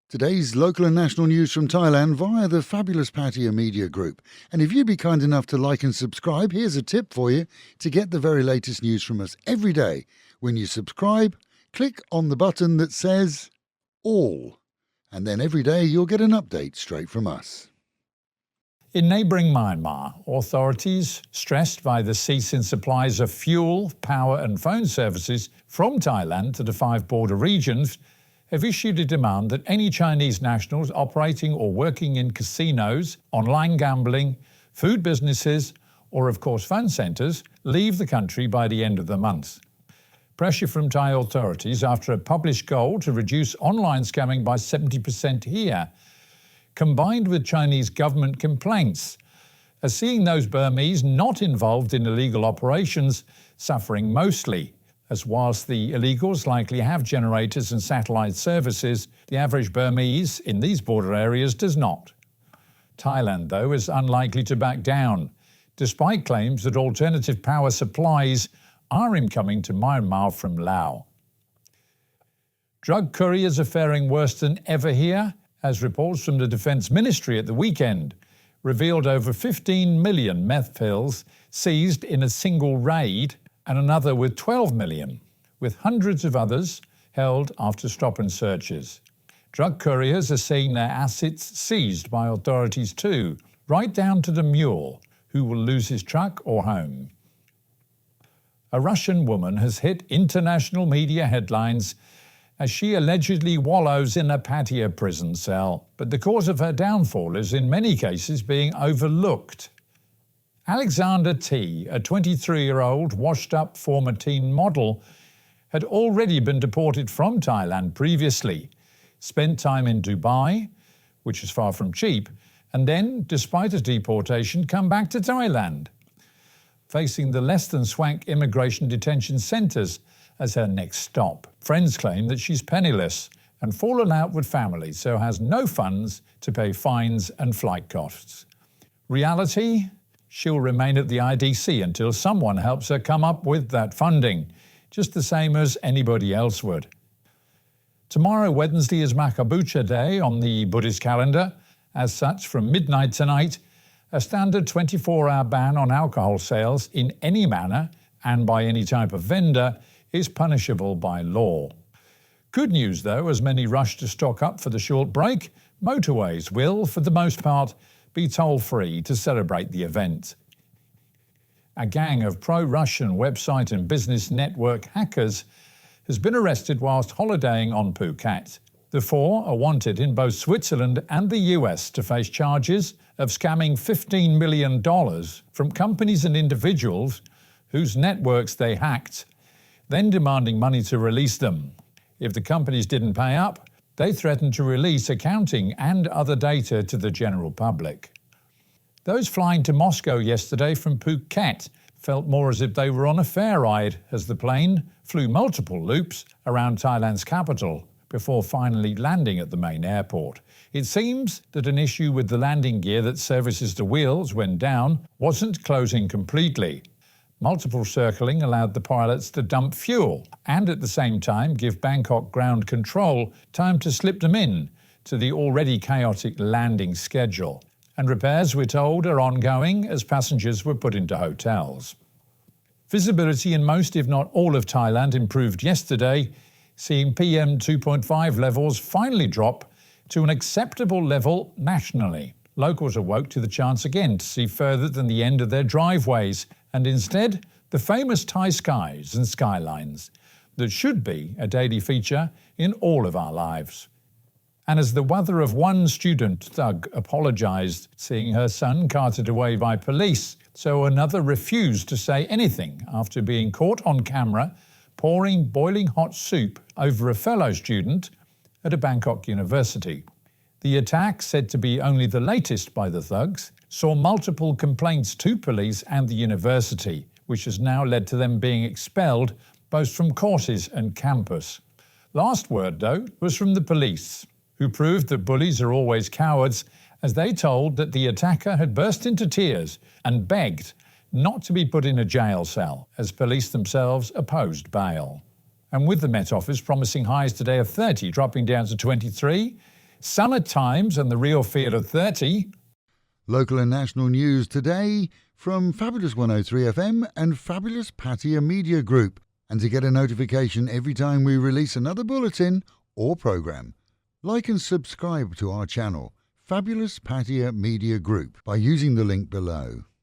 Today's local and national news from Thailand via the fabulous Pattaya Media Group. And if you'd be kind enough to like and subscribe, here's a tip for you to get the very latest news from us every day. When you subscribe, click on the button that says All. And then every day you'll get an update straight from us. In neighbouring Myanmar, authorities, stressed by the cease in supplies of fuel, power and phone services from Thailand to the 5 border regions, have issued a demand that any Chinese nationals operating or working in casinos, online gambling, food businesses or of course phone centres leave the country by the end of the month. Pressure from Thai authorities after a published goal to reduce online scamming by 70% here, combined with Chinese government complaints, are seeing those Burmese not involved in illegal operations suffering mostly, as whilst the illegals likely have generators and satellite services, the average Burmese in these border areas does not. Thailand, though, is unlikely to back down, despite claims that alternative power supplies are incoming to Myanmar from Laos. Drug couriers are faring worse than ever here, as reports from the Defence Ministry at the weekend revealed over 15 million meth pills seized in a single raid, and another with 12 million, with hundreds of others held after stop and searches. Drug couriers are seeing their assets seized by authorities too, right down to the mule, who will lose his truck or home. A Russian woman has hit international media headlines as she allegedly wallows in a Pattaya prison cell, but the cause of her downfall is in many cases being overlooked. Alexander T, a 23-year-old washed-up former teen model, had already been deported from Thailand previously, spent time in Dubai, which is far from cheap, and then, despite his deportation, come back to Thailand, facing the less-than-swank immigration detention centres as her next stop. Friends claim that she's penniless and fallen out with family, so has no funds to pay fines and flight costs. Reality? She'll remain at the IDC until someone helps her come up with that funding, just the same as anybody else would. Tomorrow, Wednesday, is Makabucha Day on the Buddhist calendar. As such, from midnight tonight, a standard 24-hour ban on alcohol sales in any manner and by any type of vendor is punishable by law. Good news, though, as many rush to stock up for the short break, motorways will, for the most part, be toll-free to celebrate the event. A gang of pro-Russian website and business network hackers has been arrested whilst holidaying on Phuket. The 4 are wanted in both Switzerland and the US to face charges of scamming $15 million from companies and individuals whose networks they hacked, then demanding money to release them. If the companies didn't pay up, they threatened to release accounting and other data to the general public. Those flying to Moscow yesterday from Phuket felt more as if they were on a fair ride as the plane flew multiple loops around Thailand's capital before finally landing at the main airport. It seems that an issue with the landing gear that services the wheels when down wasn't closing completely. Multiple circling allowed the pilots to dump fuel and at the same time give Bangkok ground control time to slip them in to the already chaotic landing schedule. And repairs, we're told, are ongoing as passengers were put into hotels. Visibility in most, if not all, of Thailand improved yesterday, seeing PM 2.5 levels finally drop to an acceptable level nationally. Locals awoke to the chance again to see further than the end of their driveways, and instead the famous Thai skies and skylines that should be a daily feature in all of our lives. And as the mother of one student thug apologised seeing her son carted away by police, so another refused to say anything after being caught on camera pouring boiling hot soup over a fellow student at a Bangkok university. The attack, said to be only the latest by the thugs, saw multiple complaints to police and the university, which has now led to them being expelled both from courses and campus. Last word, though, was from the police, who proved that bullies are always cowards, as they told that the attacker had burst into tears and begged not to be put in a jail cell, as police themselves opposed bail. And with the Met Office promising highs today of 30 dropping down to 23, Summer Times and the Real Theatre 30. Local and national news today from Fabulous 103 FM and Fabulous Pattaya Media Group. And to get a notification every time we release another bulletin or program, like and subscribe to our channel, Fabulous Pattaya Media Group, by using the link below.